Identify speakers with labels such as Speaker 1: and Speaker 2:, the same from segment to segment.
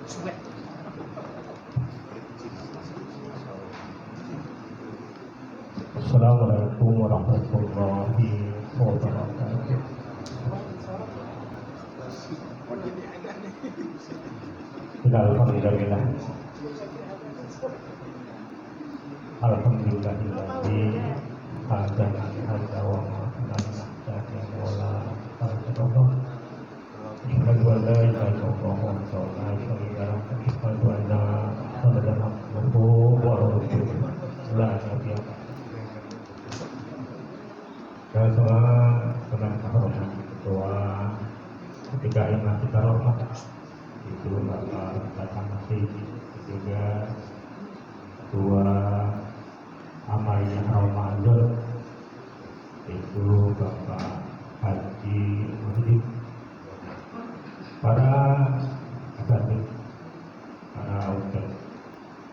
Speaker 1: Assalamualaikum warahmatullahi wabarakatuh. Alhamdulillah. Alhamdulillahilladzi hadana li hadza wa ma kunna linahtadiya laula an hadana. Asyhadu an la ilaha illallah wa la syarika lahu wa asyhadu anna Muhammadan abduhu wa rasuluh. La nabiyya dan semua dengan kehormatan ketua ketiga yang kita hormat itu Bapak Datang Masih, juga ketua Amaliyah Ramadan itu Bapak Haji Muhyiddin, para asatidz, para ustaz,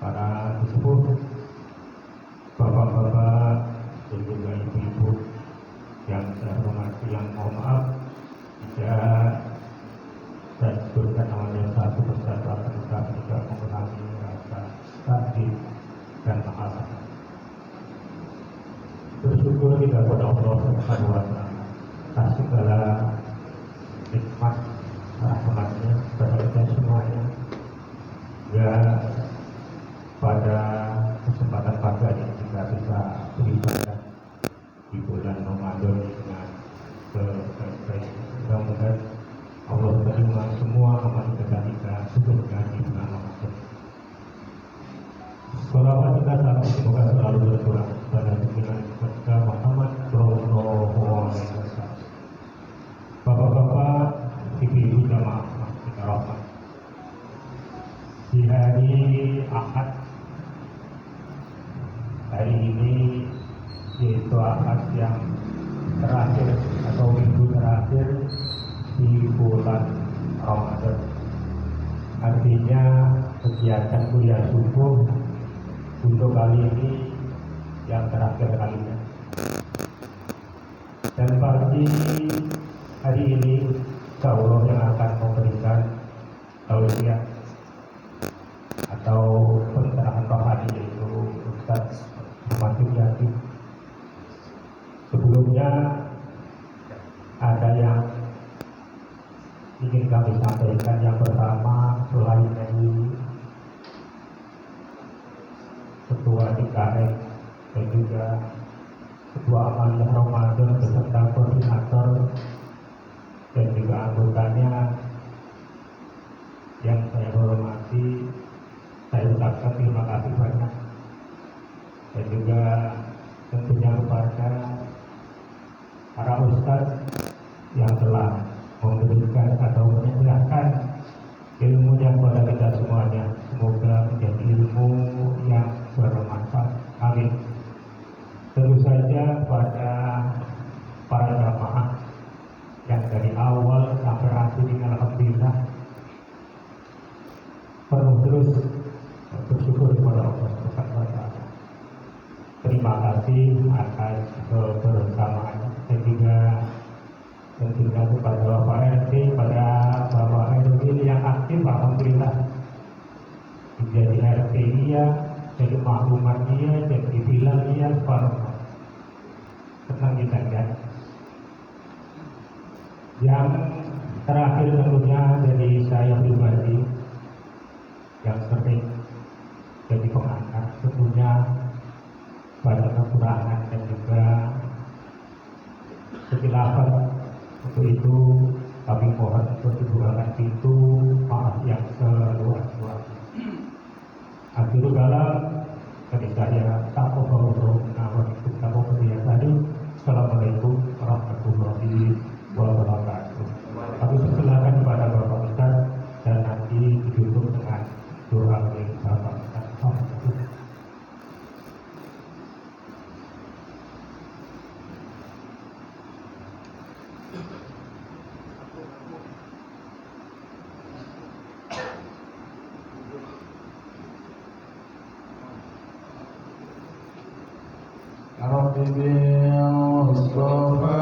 Speaker 1: para sesepuh, bapak-bapak dan juga ibu-ibu yang saya hormati, yang mohon maaf jika saya sebutkan namanya satu persatu akan tetapi juga mengurangi rasa sakit dan maaf. Bersyukur kita kepada Allah Subhanahu wa Ta'ala atas segala nikmat rahmatnya kepada kita semuanya. Ya, pada kesempatan pagi ini kita bisa beribadah di bulan Ramadan dengan sebaik-baik. Mudah-mudahan Allah menerima semua amal ibadah kita sebelumnya di bulan Ramadan. Salawat kita semoga selalu berkurang pada junjungan kita Muhammad sallallahu alaihi wasallam. Bapak-bapak, ibu-ibu jamaah kita rahmat. Di hari Ahad hari ini, yaitu Ahad yang terakhir atau minggu terakhir di bulan Ramadan. Artinya kegiatan kuliah subuh untuk kali ini yang terakhir kalinya. Dan pagi hari ini Allah yang akan memberikan tausiah atau pencerahan rohani, yaitu Ustaz Muhammad Yati. Sebelumnya ada yang ingin kami sampaikan. Yang pertama, selain dari Ketua DKM dan juga Ketua Amaliyah Ramadan beserta koordinator dan juga anggotanya yang saya hormati, saya ucapkan terima kasih banyak. Dan juga tentunya kepada para ustaz yang telah memberikan atau menjelaskan ilmunya kepada kita semuanya. Semoga menjadi ilmu yang bermanfaat. Amin. Tentu saja pada para jamaah yang dari awal sampai akhir ini alhamdulillah penuh terus bersyukur kepada Allah Subhanahu wa Ta'ala. Terima kasih atas kebersamaan dan juga tentunya kepada Bapak RT, pada Bapak RT yang aktif, alhamdulillah menjadi RT dia, jadi maklumat dia, jadi bilang dia, subhanallah. Senang kita kan. Yang terakhir tentunya dari saya pribadi yang sering jadi pengantar, tentunya banyak kekurangan dan juga kekhilafan. Untuk itu kami mohon untuk dibukakan pintu maaf yang seluas-luasnya. Akhirul kalam dari saya taqabbalallahu minna wa minkum taqabbal tadi. Assalamualaikum warahmatullahi wabarakatuh. Kami persilakan kepada Bapak Ustaz dan nanti ditutup dengan doa oleh Bapak Ustaz.
Speaker 2: Mustafa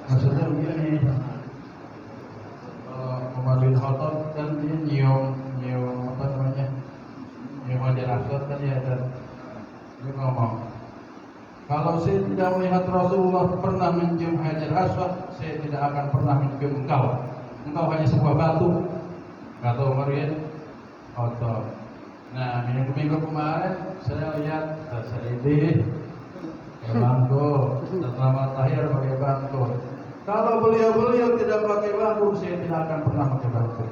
Speaker 2: Maksudnya begini, kalau Umar bin Khattab kan dia nyium apa namanya, nyium Hajar Aswad kan ya, dan dia ngomong, kalau saya tidak melihat Rasulullah pernah mencium Hajar Aswad, saya tidak akan pernah mencium engkau. Engkau hanya sebuah batu, kata Umar bin Khattab. Nah, minggu kemarin saya lihat Saidi bangku, setelah tahir pakai bangku. Kalau beliau tidak pakai bangku, saya tidak akan pernah pakai bangku.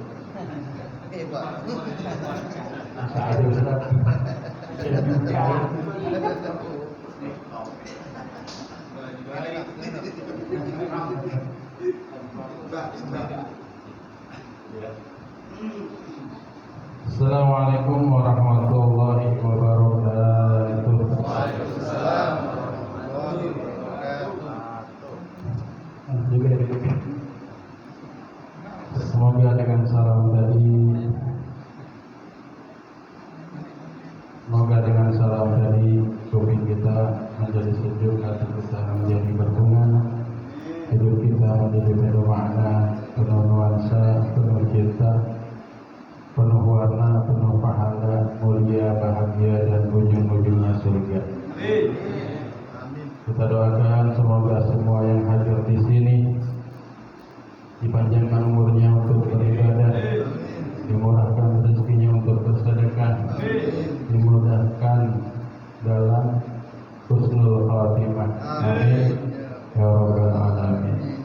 Speaker 2: Saya Ustaz. Assalamualaikum warahmatullahi wabarakatuh.
Speaker 3: Waalaikumsalam warahmatullahi wabarakatuh.
Speaker 2: Juga semoga dengan salam tadi, kuping kita menjadi sejuk, hati kita menjadi berbunga, hidup kita menjadi penuh makna, penuh nuansa, penuh cinta, penuh warna, penuh pahala, mulia, bahagia, dan ujung-ujungnya surga. Kita doakan semoga semua yang hadir di sini dipanjangkan umurnya untuk beribadah, dimurahkan rezekinya untuk bersedekah, dimudahkan dalam husnul khatimah. Amin ya rabbal alamin.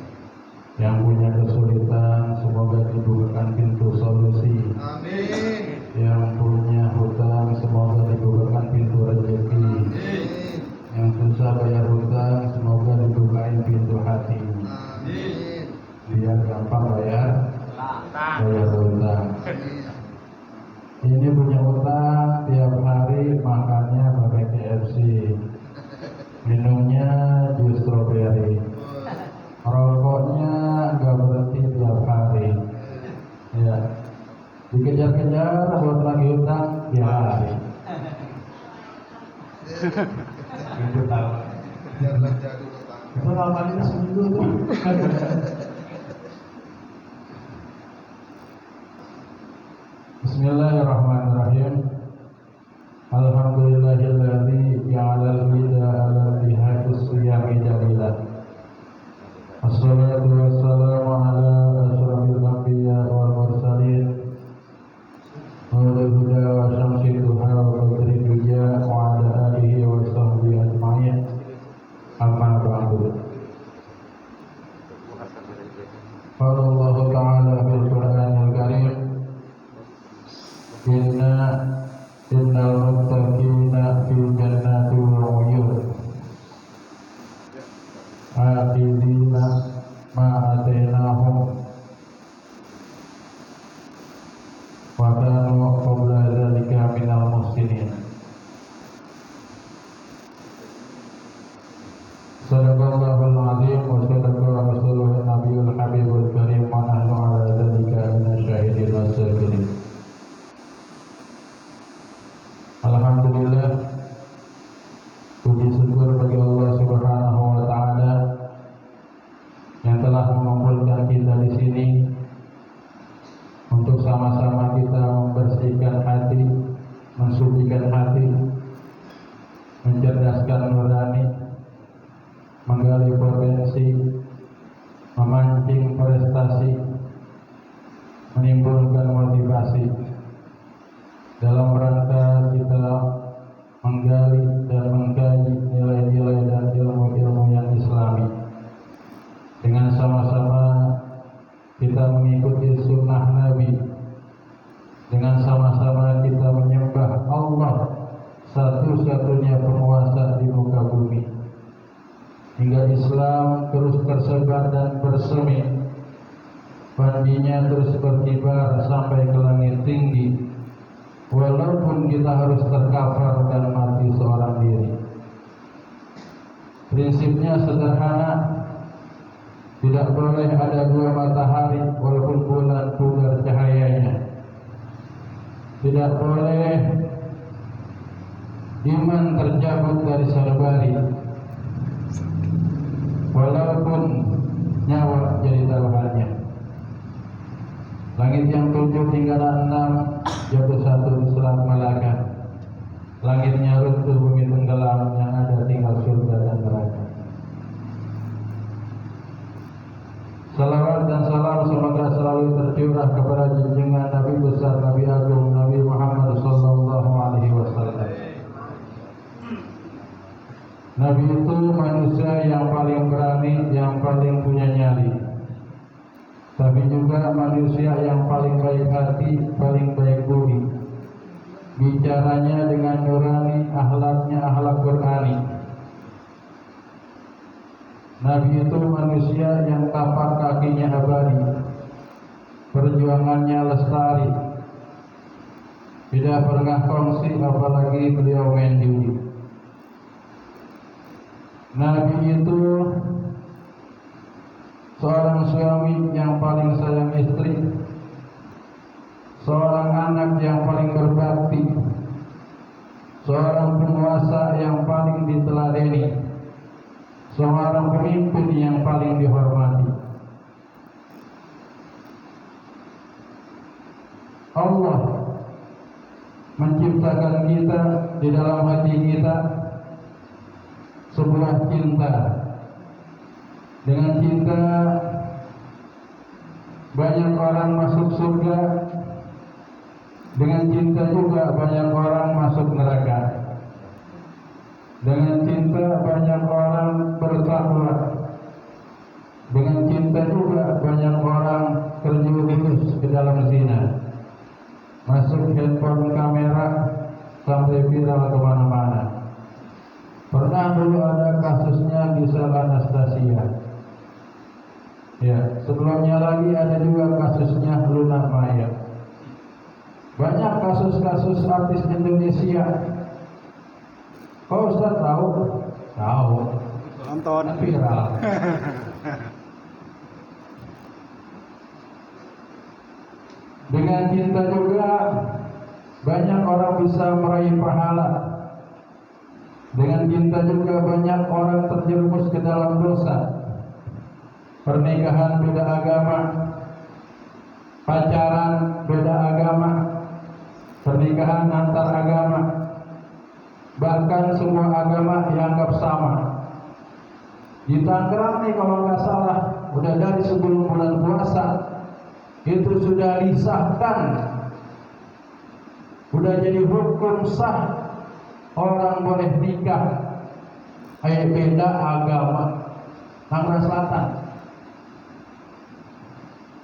Speaker 2: Yang punya kesulitan semoga dibukakan pintu solusi.
Speaker 3: Amin.
Speaker 2: Yang punya hutang semoga dibukakan pintu rezeki. Yang susah bayar hutang semoga dibukain pintu hati.
Speaker 3: Amin.
Speaker 2: Biar gampang bayar hutang. Ini punya hutang, tiap hari makannya pakai KFC, minumnya jus strawberry, rokoknya nggak berhenti tiap hari. Ya, dikejar-kejar buat lagi hutang tiap hari. Itu tahu. Itu ngapain seminggu tuh? Bismillahirrahmanirrahim. Alhamdulillahilladzi ja'ala al-ida 'ala al-jihadis siyami dalilah. Assalatu wassalamu ala asyrafil anbiya wal mursalin nurul huda wa syamsid duha wa badrid duja wa ala alihi wa sahbihi ajma'in. Amma ba'du. Qala Allah ta'ala fil Qur'anil Karim, innal muttaqina fi jannati wa 'uyun akhidina ma atainahum wa kanu qabla dzalika minal muhsinin. Sadaqallahul azim wa sadaqa rasuluhu nabiyul habibul karim wa nahnu ala dzalika minasyahidin wasabirin. Alhamdulillah, puji syukur bagi Allah Subhanahu wa taala yang telah mengumpulkan kita di sini untuk sama-sama kita membersihkan hati, mensucikan hati, mencerdaskan nurani, menggali potensi, memancing prestasi, menimbulkan motivasi dalam rangka kita menggali dan mengkaji nilai-nilai dan ilmu-ilmu yang islami. Dengan sama-sama kita mengikuti sunnah Nabi, dengan sama-sama kita menyembah Allah satu-satunya penguasa di muka bumi, hingga Islam terus tersebar dan bersemi, panjinya terus berkibar sampai ke langit tinggi. Walaupun kita harus terkapar dan mati seorang diri. Prinsipnya sederhana, tidak boleh ada dua matahari walaupun bulan pudar cahayanya. Tidak boleh iman tercabut dari sanubari walaupun nyawa jadi taruhannya. Langit yang 7 tinggalan 6 jatuh satu di selat Malaka. Langitnya runtuh, bumi tenggelam, yang ada tinggal surga dan neraka. Salawat dan salam semoga selalu tercurah kepada junjungan Nabi besar Nabi Agung Nabi Muhammad sallallahu alaihi wasallam. Nabi itu manusia yang paling berani, yang paling punya nyali. Tapi juga manusia yang paling baik hati, paling baik budi. Bicaranya dengan nurani, akhlaknya akhlak Qur'ani. Nabi itu manusia yang tapak kakinya abadi, perjuangannya lestari, tidak pernah kongsi apalagi beliau main judi. Nabi itu seorang suami yang paling sayang istri, seorang anak yang paling berbakti, seorang penguasa yang paling diteladani, seorang pemimpin yang paling dihormati. Allah menciptakan kita di dalam hati kita sebuah cinta. Dengan cinta banyak orang masuk surga, dengan cinta juga banyak orang masuk neraka. Dengan cinta banyak orang bertakwa, dengan cinta juga banyak orang terjerumus ke dalam zina, masuk handphone kamera sampai viral kemana-mana. Pernah dulu ada kasusnya Gisel Anastasia. Ya, sebelumnya lagi ada juga kasusnya Luna Maya. Banyak kasus-kasus artis Indonesia. Oh, Ustaz tahu? Tahu.
Speaker 3: Nonton
Speaker 2: Viral. Dengan cinta juga banyak orang bisa meraih pahala. Dengan cinta juga banyak orang terjerumus ke dalam dosa. Pernikahan beda agama, pacaran beda agama, pernikahan antar agama, bahkan semua agama dianggap sama. Di Tangerang nih kalau nggak salah, udah dari sebelum bulan puasa itu sudah disahkan, udah jadi hukum sah orang boleh nikah beda agama. Tangerang Selatan.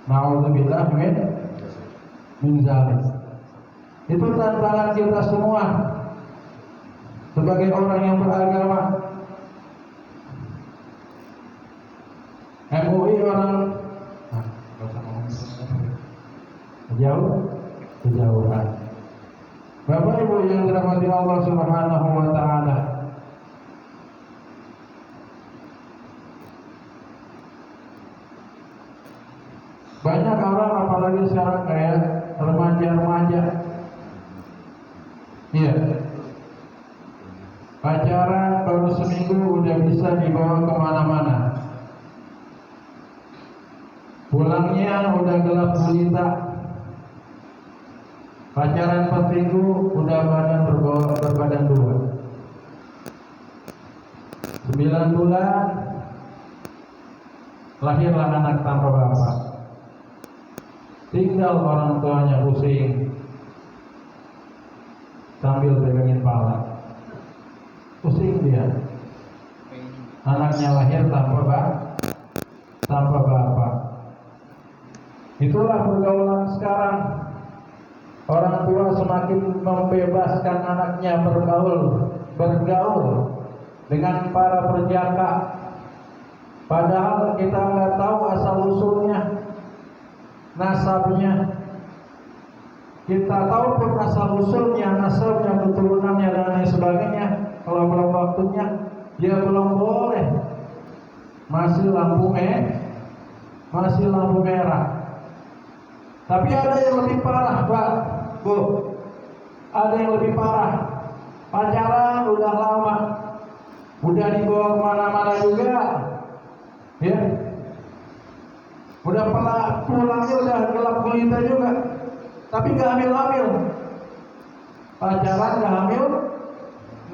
Speaker 2: Nauzubillah min zalik. Itu tantangan kita semua sebagai orang yang beragama. MUI orang jauh kejauhan. Bapak Ibu yang dirahmati Allah Subhanahu wa taala. Banyak orang apalagi sekarang kayak remaja-remaja. Iya. Pacaran baru seminggu udah bisa dibawa kemana-mana. Pulangnya udah gelap gulita. Pacaran 4 minggu udah berbadan 2. 9 bulan lahirlah anak tanpa bapak. Tinggal orang tuanya pusing sambil pegangin pala. Pusing dia. Anaknya lahir tanpa bapak. Itulah pergaulan sekarang. Orang tua semakin membebaskan anaknya bergaul dengan para perjaka. Padahal kita nggak tahu asal usulnya, nasabnya. Kita tahu pun asal usulnya, nasabnya, keturunannya dan lain sebagainya. Kalau belum waktunya, dia belum boleh. Masih lampu merah. Tapi ada yang lebih parah, Pak, Bu. Ada yang lebih parah. Pacaran udah lama, udah dibawa kemana-mana juga, ya. Udah pulangnya udah gelap gulita juga, tapi nggak hamil-hamil. Pacaran nggak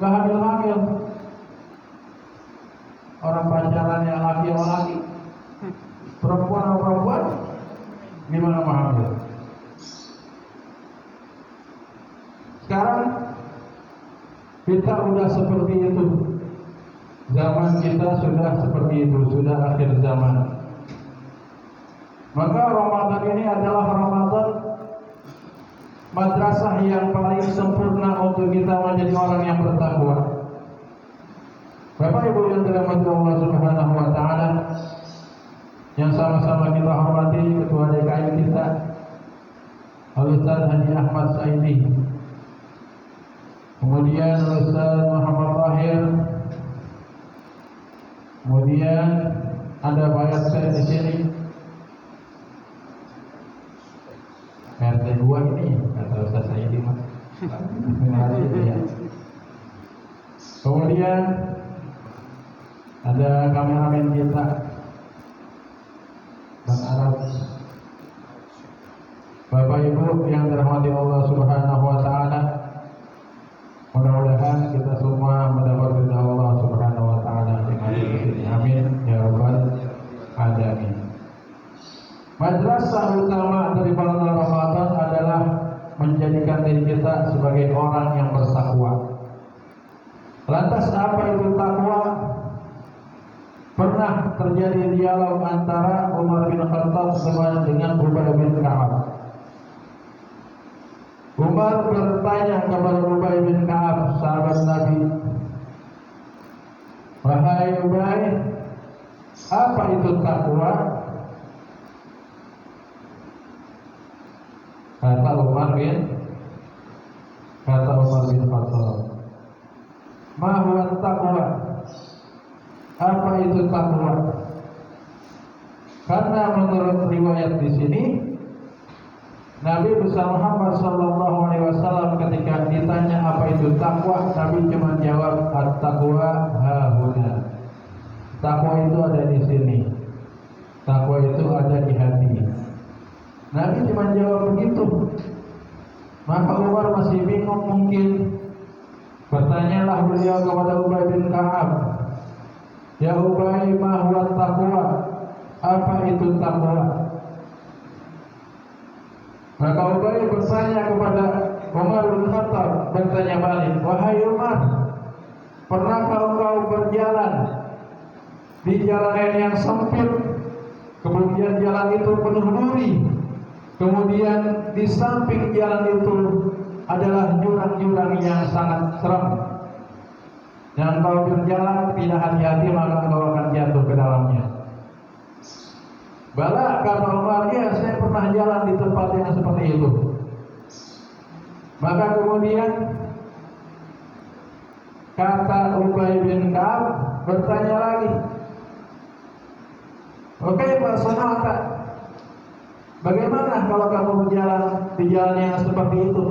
Speaker 2: hamil-hamil. Orang pacaran yang laki sama laki, perempuan sama perempuan, gimana mau hamil? Sekarang kita udah seperti itu. Zaman kita sudah seperti itu, sudah akhir zaman. Maka Ramadan ini adalah Ramadan madrasah yang paling sempurna untuk kita menjadi orang yang bertakwa. Bapak Ibu yang dirahmati Allah Subhanahu wa taala, yang sama-sama kita hormati Ketua DKI kita, Al-Ustaz Haji Ahmad Saidi. Kemudian Ustaz Muhammad Tahir. Kemudian ada bayat saya di sini. RT 2 ini kata Ustaz Saidi mas. Kemudian ada kameramen kita Bang Arab. Bapak Ibu yang dirahmati Allah Subhanahu wa taala, mudah-mudahan kita semua mendapat ridha Allah Subhanahu wa taala dengan ini. Amin ya rabbal alamin. Madrasah utama dari bulan Ramadan adalah menjadikan diri kita sebagai orang yang bertakwa. Lantas apa itu takwa? Pernah terjadi dialog antara Umar bin Khattab dengan Ubay bin Ka'ab. Umar bertanya kepada Ubay bin Ka'ab, sahabat Nabi, "Wahai Ubay, apa itu takwa?" Kata Umar bin Khattab, "Ma huwa taqwa?" Apa itu takwa? Karena menurut riwayat di sini, Nabi besar Muhammad sallallahu alaihi wasallam ketika ditanya apa itu takwa, Nabi cuma jawab, "At-taqwa hahuna." Takwa itu ada di sini. Takwa itu ada di hati. Nabi cuma jawab begitu. Maka Umar masih bingung mungkin. Bertanyalah beliau kepada Ubay bin Ka'ab, "Ya Ubay, ma huwa taqwa?" Apa itu takwa? Maka Ubay bertanya kepada Umar bin Khattab, bertanya balik, "Wahai Umar, pernahkah engkau berjalan di jalan yang sempit, kemudian jalan itu penuh duri, kemudian di samping jalan itu adalah jurang-jurang yang sangat seram, dan kalau berjalan tidak hati-hati maka engkau akan jatuh ke dalamnya?" Bala, kata Umar, "Ya, saya pernah jalan di tempat yang seperti itu." Maka kemudian kata Ubay bin Ka'ab bertanya lagi, "Oke Pak Sonata, bagaimana kalau kamu berjalan di jalan yang seperti itu?"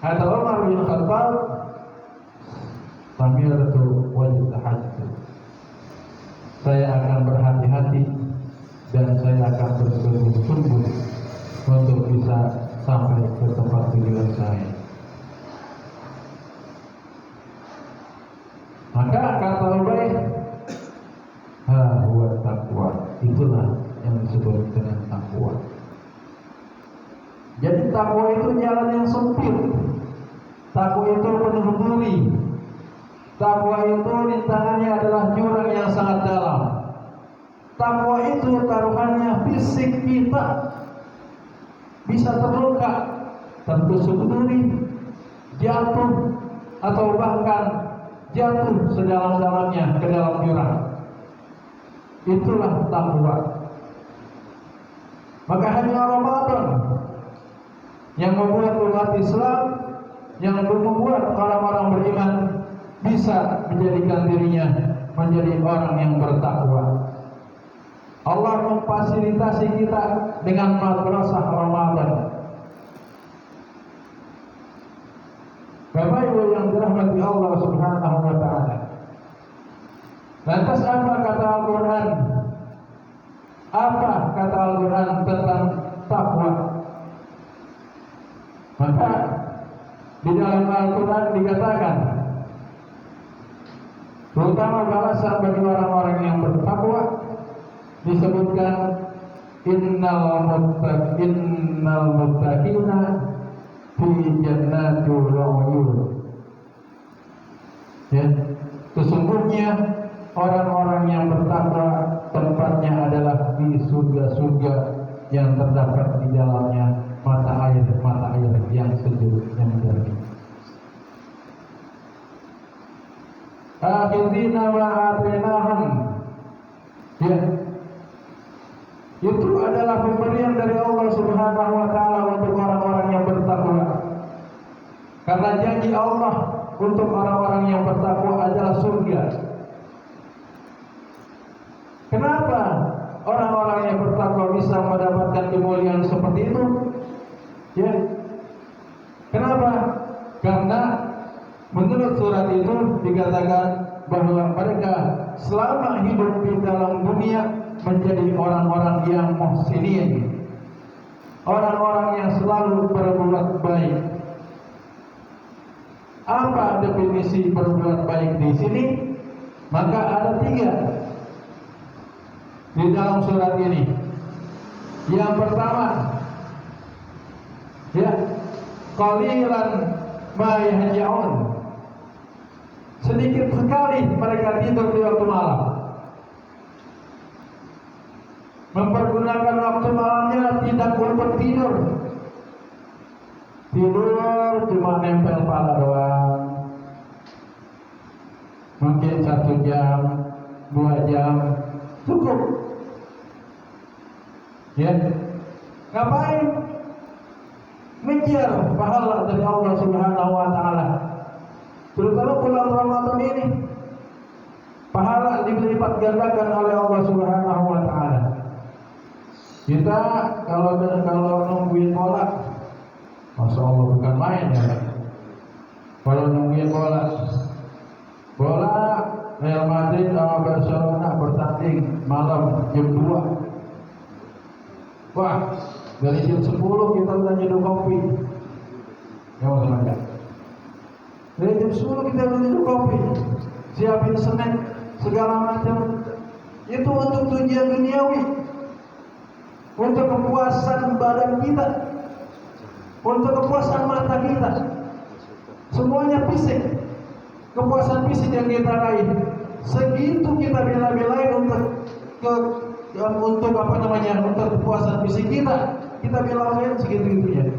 Speaker 2: Kata Umar bin Khattab, "Samiratu wajib tahajud." Saya akan berhati-hati dan saya akan bersungguh-sungguh untuk bisa sampai ke tempat tujuan saya. Maka kata Ubay, huwa taqwa, itulah yang disebut dengan takwa. Jadi takwa itu jalan yang sempit. Takwa itu penuh duri. Takwa itu rintangannya adalah jurang yang sangat dalam. Takwa itu taruhannya fisik kita bisa terluka, tertusuk duri, jatuh, atau bahkan jatuh sedalam-dalamnya ke dalam jurang. Itulah takwa. Maka hanya Ramadan yang membuat umat Islam, yang membuat orang-orang beriman bisa menjadikan dirinya menjadi orang yang bertakwa. Allah memfasilitasi kita dengan madrasah Ramadan. Bapak Ibu yang dirahmati Allah Subhanahu wa taala. Lantas apa kata Al-Qur'an? Apa kata Al-Quran tentang takwa? Maka di dalam Al-Quran dikatakan, terutama balasan bagi orang-orang yang bertakwa, disebutkan innal muttaqina fi jannati wa uyun. Ya, sesungguhnya orang-orang yang bertakwa tempatnya adalah di surga-surga yang terdapat di dalamnya mata air yang sejuk yang jernih. Akhirina wa atinahum. Ya, itu adalah pemberian dari Allah Subhanahu wa taala untuk orang-orang yang bertakwa. Karena janji Allah untuk orang-orang yang bertakwa adalah surga. Kenapa orang-orang yang bertakwa bisa mendapatkan kemuliaan seperti itu? Ya. Kenapa? Karena menurut surat itu dikatakan bahwa mereka selama hidup di dalam dunia menjadi orang-orang yang muhsinin, orang-orang yang selalu berbuat baik. Apa definisi berbuat baik di sini? Maka ada 3 di dalam surat ini. Yang pertama, ya, qalilan ma yahjaun. Sedikit sekali mereka tidur di waktu malam. Mempergunakan waktu malamnya tidak untuk tidur. Tidur cuma nempel pala doang. Mungkin 1 jam, 2 jam cukup. Ya, ngapain? Mengejar pahala dari Allah Subhanahu wa taala. Terutama bulan Ramadan ini, pahala dilipat gandakan oleh Allah Subhanahu wa taala. Kita kalau nungguin bola, Masya Allah bukan main ya. Kalau nungguin bola Real Madrid sama Barcelona bertanding malam jam 2. Wah, dari jam 10 kita udah nyeduh kopi. Ya Allah, dari jam 10 kita udah nyeduh kopi, siapin snack segala macam. Itu untuk tujuan duniawi, untuk kepuasan badan kita, untuk kepuasan mata kita. Semuanya fisik, kepuasan fisik yang kita raih. Segitu kita bela-belain untuk untuk kepuasan fisik kita bela-belain segitu-gitunya.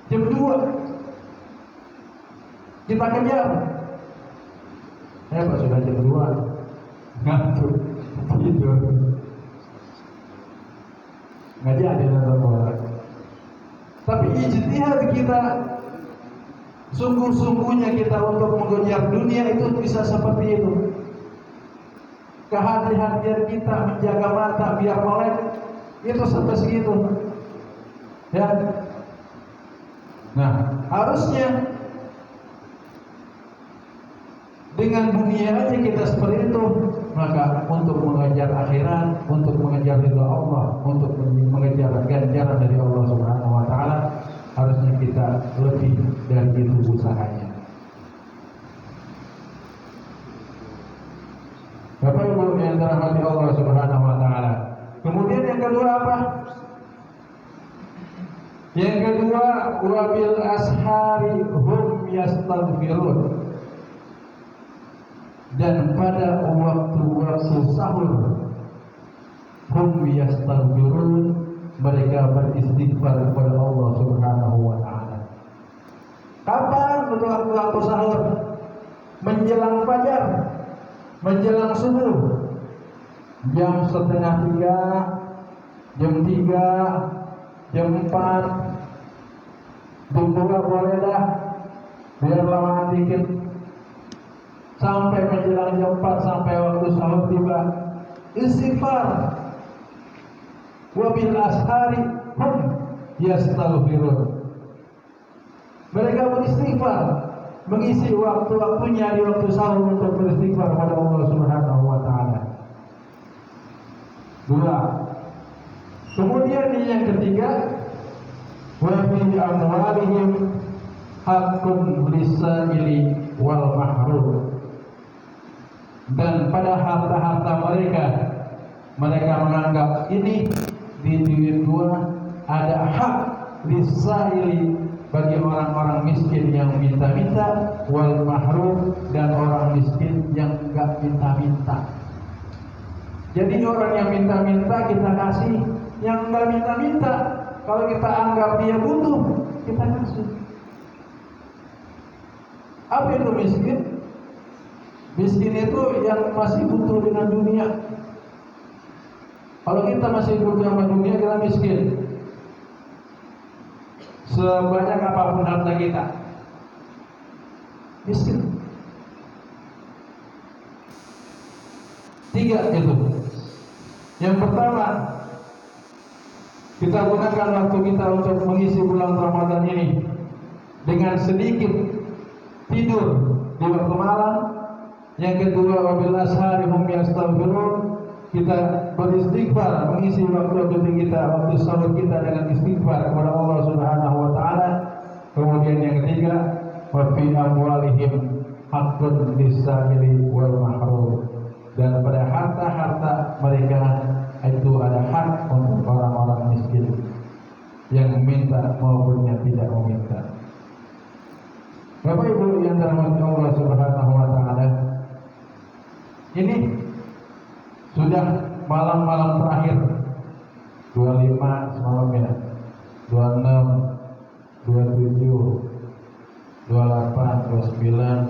Speaker 2: Jam 2 kita kejar. Pak sudah jam 2 ngantuk tidur. Nggak jadi nonton bola. Tapi ijtihad kita, sungguh-sungguhnya kita untuk mengejar dunia itu bisa seperti itu. Kehati-hatian kita menjaga mata biar melek itu sampai segitu. Ya. Nah, harusnya dengan dunia aja kita seperti itu, maka untuk mengejar akhirat, untuk mengejar ridha Allah, untuk mengejar ganjaran dari Allah Subhanahu wa taala, harusnya kita lebih dari itu usahanya. Bapak Ibu yang dirahmati Allah Subhanahu wa taala. Kemudian yang kedua apa? Yang kedua, wabil ashari hum yastaghfirun. Dan pada waktu-waktu sahur hum yastaghfirun, mereka beristighfar kepada Allah Subhanahu wa taala. Kapan waktu sahur? Menjelang fajar, menjelang subuh, jam 2:30, jam 3, jam 4, jam 2 boleh dah, biar lama dikit, sampai menjelang jam 4 sampai waktu sahur tiba, istighfar. Wabil ashari hum yastaghfirun. Mereka beristighfar, mengisi waktu-waktunya di waktu sahur untuk beristighfar kepada Allah Subhanahu wa taala. Dua. Kemudian yang ketiga, wa fi amwalihim haqqun lis-sa'ili wal mahrum. Dan pada harta-harta mereka menganggap ini di duit gua ada hak lis-sa'ili bagi orang-orang miskin yang minta-minta, wal mahrum, dan orang miskin yang enggak minta-minta. Jadi orang yang minta-minta kita kasih, yang enggak minta-minta kalau kita anggap dia butuh kita kasih. Apa itu miskin? Miskin itu yang masih butuh dengan dunia. Kalau kita masih butuh sama dunia, kita miskin. Sebanyak apapun harta kita, miskin. Tiga itu. Yang pertama, kita gunakan waktu kita untuk mengisi bulan Ramadan ini dengan sedikit tidur di waktu malam. Yang kedua, wabil ashari hum yastaghfirun, kita beristighfar, mengisi waktu kita, waktu sahur kita dengan istighfar kepada Allah Subhanahu wa taala. Kemudian yang ketiga, wa fi amwalihim haqqun lis-sa'ili wal mahrum. Dan pada harta-harta mereka itu ada hak untuk orang-orang miskin yang meminta maupun yang tidak meminta. Bapak Ibu yang dirahmati Allah Subhanahu wa taala, ini sudah malam-malam terakhir 25 semalam ya, 26, 27, 28, 29,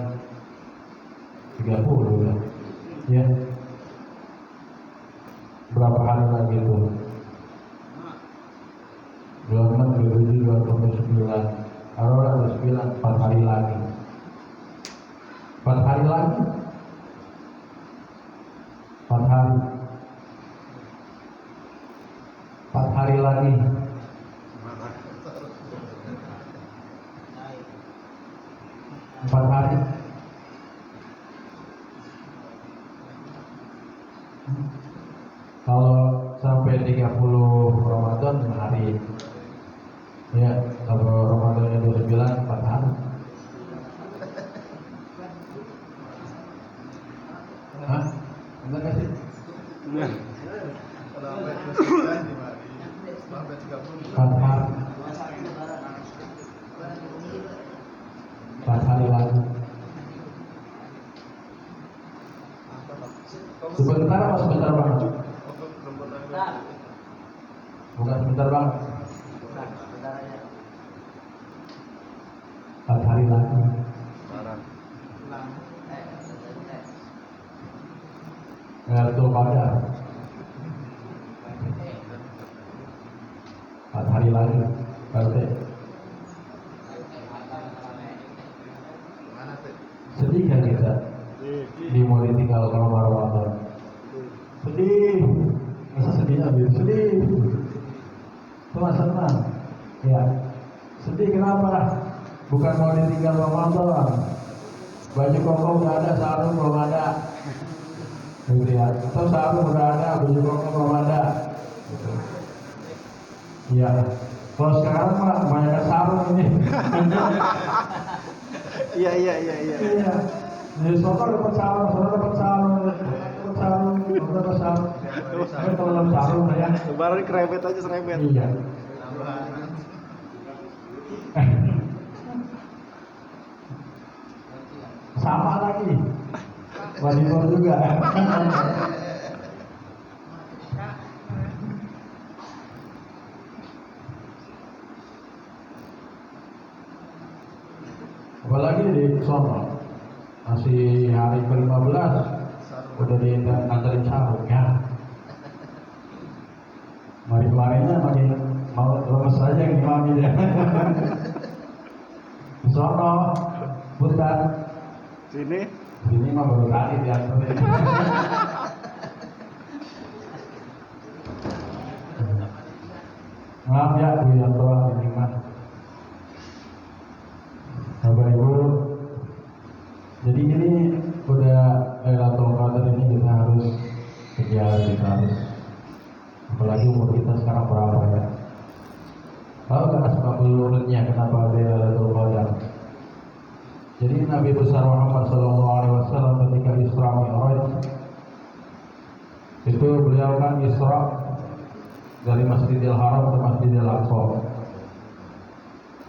Speaker 2: 30 ya. Ya. Berapa hari lagi itu? 26, 27, 29. Arola 29, 4 hari lagi. 4 hari lagi. 4 hari. 4 hari lagi. 4 hari. Kalau sampai 30 Ramadan hari, ya kalau Ramadannya 29 4 hari. Hah? Enggak kasih?
Speaker 3: Sampai 30.
Speaker 2: 4 hari. 4 hari lagi. Sebentar apa sebentar banget? Bukan sebentar banget. 4 hari lagi. Lailatul Qadar. 4 hari lagi. Berarti sedih kan kita? Di mau ditinggal kalau Ramadan. Sedih. Masa sedih habis? Sedih. Cuma senang. Ya. Sedih kenapa? Bukan mau ditinggal Ramadan. Baju koko udah ada, sarung belum ada. Gitu ya. Atau sarung udah ada, baju koko belum ada. Gitu. Iya. Kalau sekarang mah banyak sarung ini.
Speaker 3: Iya.
Speaker 2: Iya. Jadi sokor dapat sarung, saudara dapat sarung, dapat sarung. Tapi kalau dapat sarung ya.
Speaker 3: Lebaran kerebet aja serebet.
Speaker 2: Iya. Sama lagi. Wadimor juga. Apalagi di sono masih hari ke-15 udah diantarin sarung ya. Mari-marinya makin mau lemes aja yang imami dia. Sono putar sini mah baru kali diantarin. Maaf ya Bu Yanto ini mah. Bapak Ibu, jadi ini udah Lailatul Qadar ini kita harus kejar, kita harus apalagi umur kita sekarang berapa ya? Tahu kan asbabul wurudnya kenapa Lailatul Qadar? Jadi Nabi besar Muhammad SAW ketika Isra Mi'raj itu beliau kan Isra dari Masjidil Haram ke Masjidil Aqsa.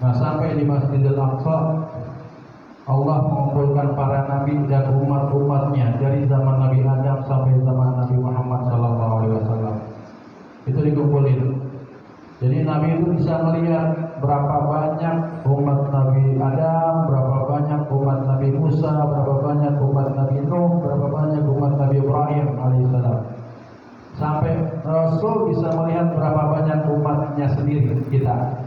Speaker 2: Nah, sampai di Masjidil Aqsa Allah mengumpulkan para nabi dan umat-umatnya dari zaman Nabi Adam sampai zaman Nabi Muhammad SAW. Itu dikumpulin. Jadi Nabi itu bisa melihat berapa banyak umat Nabi Adam, berapa banyak umat Nabi Musa, berapa banyak umat Nabi Nuh, berapa banyak umat Nabi Ibrahim alaihissalam. Sampai Rasul bisa melihat berapa banyak umatnya sendiri kita.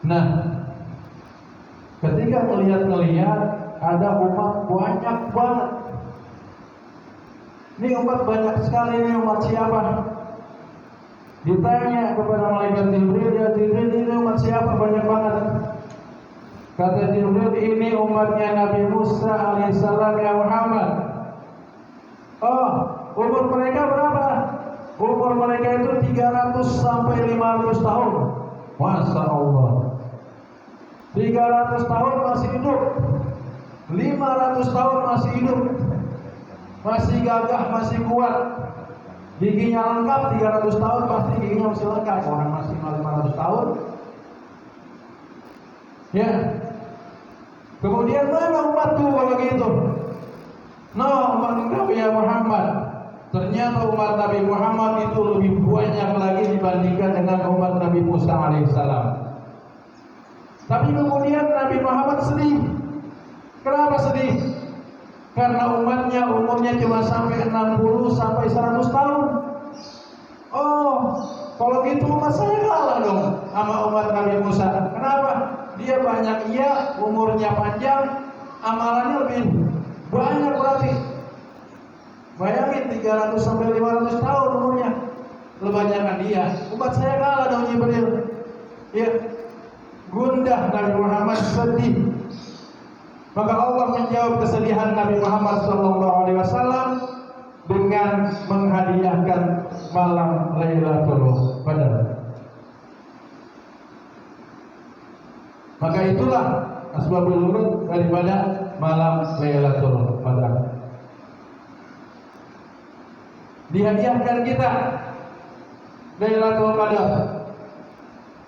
Speaker 2: Nah, ketika melihat ada umat banyak banget. Ini umat banyak sekali, ini umat siapa? Ditanya kepada malaikat Jibril, ya Jibril, ini umat siapa? Banyak banget. Kata Jibril, ini umatnya Nabi Musa alaihissalam ya Muhammad. Oh, umur mereka berapa? Umur mereka itu 300 sampai 500 tahun. Masya Allah. 300 tahun masih hidup, 500 tahun masih hidup, masih gagah, masih kuat, giginya lengkap. 300 tahun pasti giginya masih lengkap. Orang masih 500 tahun. Ya. Kemudian mana umatku kalau gitu? No, umat Nabi Muhammad. Ternyata umat Nabi Muhammad itu lebih banyak lagi dibandingkan dengan umat Nabi Musa alaihissalam. Tapi kemudian Nabi Muhammad sedih. Kenapa sedih? Karena umatnya umurnya cuma sampai 60 sampai 100 tahun. Oh, kalau gitu umat saya kalah dong sama umat Nabi Musa. Kenapa? Dia banyak iya, umurnya panjang, amalannya lebih banyak berarti. Bayangin 300 sampai 500 tahun umurnya. Kebanyakan dia. Umat saya kalah dong Jibril. Ya. Gundah Nabi Muhammad sedih. Maka Allah menjawab kesedihan Nabi Muhammad SAW dengan menghadiahkan malam Lailatul Qadar. Maka itulah asbabul wurud daripada malam Lailatul Qadar. Dihadiahkan kita Lailatul Qadar,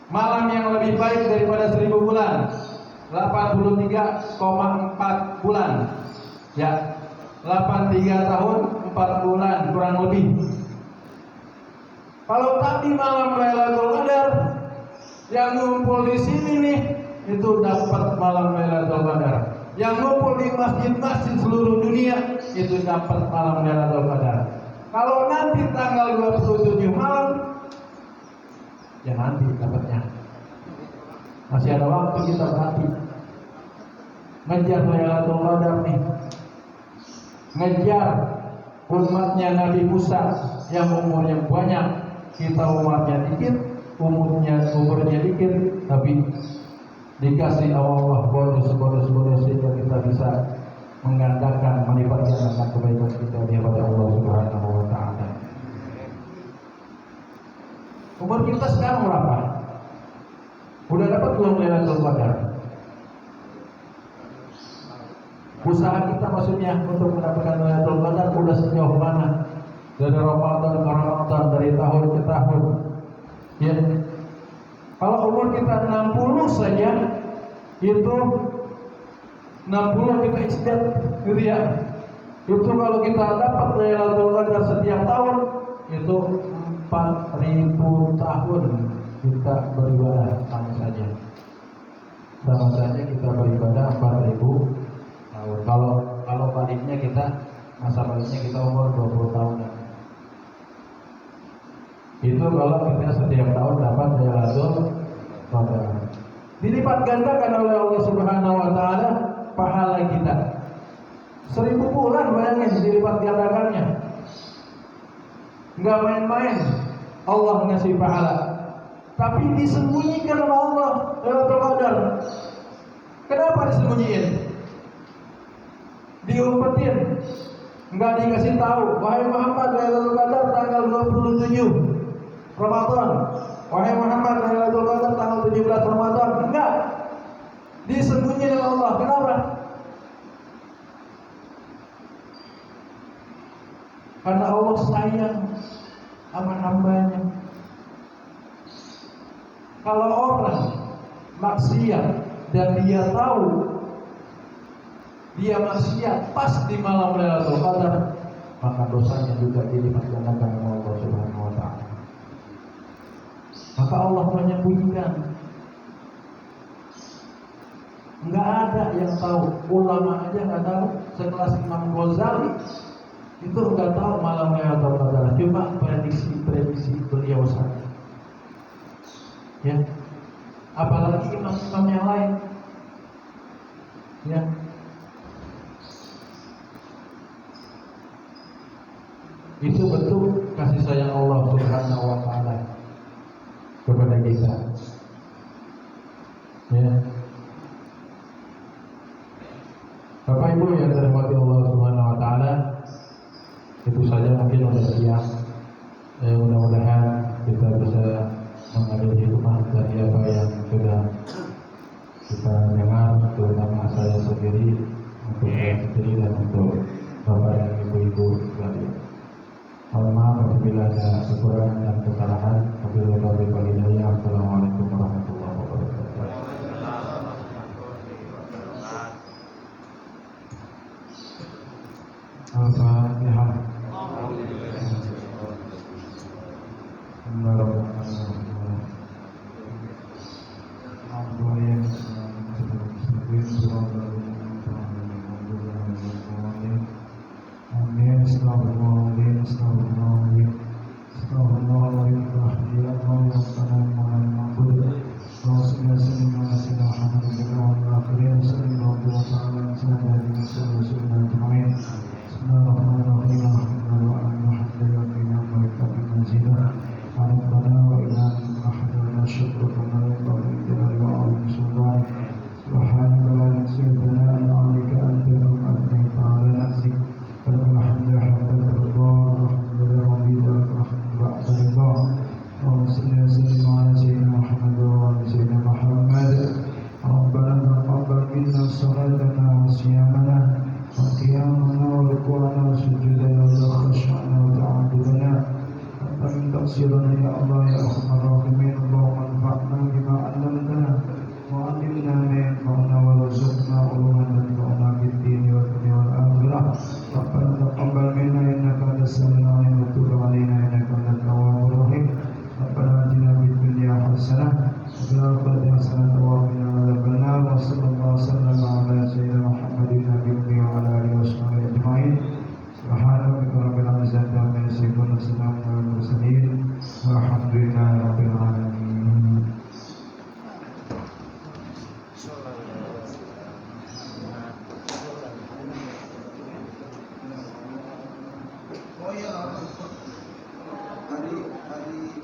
Speaker 2: malam yang lebih baik daripada 1000 bulan, 83,4 bulan. Ya, 83 tahun 4 bulan kurang lebih. Kalau tadi malam Lailatul Qadar yang ngumpul di sini nih itu dapat malam Lailatul Qadar. Yang ngumpul di masjid-masjid seluruh dunia itu dapat malam Lailatul Qadar. Kalau nanti tanggal 27 malam, ya nanti dapatnya. Masih ada waktu kita berarti ngejar Lailatul Qadar nih. Ngejar umatnya Nabi Musa yang umurnya banyak, kita umatnya dikit, umurnya dikit, tapi dikasih Allah bonus sehingga kita bisa menggandakan, melipat gandakan kebaikan kita di hadapan Allah Subhanahu wa taala. Umur kita sekarang berapa? Udah dapat belum Lailatul Qadar? Usaha kita maksudnya untuk mendapatkan Lailatul Qadar udah sejauh mana? Dari Ramadan ke Ramadan, dari tahun ke tahun. Ya. Kalau umur kita 60 saja, itu 60 kita ijtihad gitu ya. Itu kalau kita dapat Lailatul Qadar setiap tahun, itu 4000 tahun kita beribadah sama saja. Sama saja kita beribadah 4000 tahun. Kalau baliknya kita, masa baliknya kita umur 20 tahun. Itu kalau kita setiap tahun dapat Lailatul Qadar. Dilipat gandakan oleh Allah Subhanahu wa taala pahala kita. 1000 bulan bayangin dilipat gandakannya. Enggak main-main Allah ngasih pahala. Tapi disembunyikan oleh Allah Lailatul Qadar. Kenapa disembunyiin? Diumpetin. Enggak dikasih tahu, wahai Muhammad, Lailatul Qadar tanggal 27 Ramadan. Wahai Muhammad, Lailatul Qadar tanggal 17 Ramadan. Enggak. Disembunyikan oleh Allah. Kenapa? Karena Allah sayang sama hambanya. Kalau orang maksiat dan dia tahu dia maksiat pas di malam Lailatul Qadar, maka dosanya juga dilipat gandakan oleh Allah Subhanahu wa taala. Maka Allah menyembunyikan. Enggak ada yang tahu, ulama aja enggak tahu, sekelas Imam Ghazali itu enggak tahu malam Lailatul Qadar, cuma prediksi beliau saja. Ya. Apalagi imam-imam yang lain. Ya. Itu betul kasih sayang Allah Subhanahu wa taala kepada kita. Ya. Bapak Ibu yang dirahmati Allah Subhanahu wa taala, itu saja mungkin untuk siang. Mudah-mudahan kita bisa mengambil hikmah dari apa yang sudah kita dengar, terutama saya sendiri, untuk saya sendiri dan untuk Bapak dan Ibu-ibu sekalian. Mohon maaf apabila ada kekurangan dan kesalahan. Wabillahi taufiq wal hidayah. Assalamualaikum warahmatullahi wabarakatuh. Al-Fatihah. Alhamdulillah.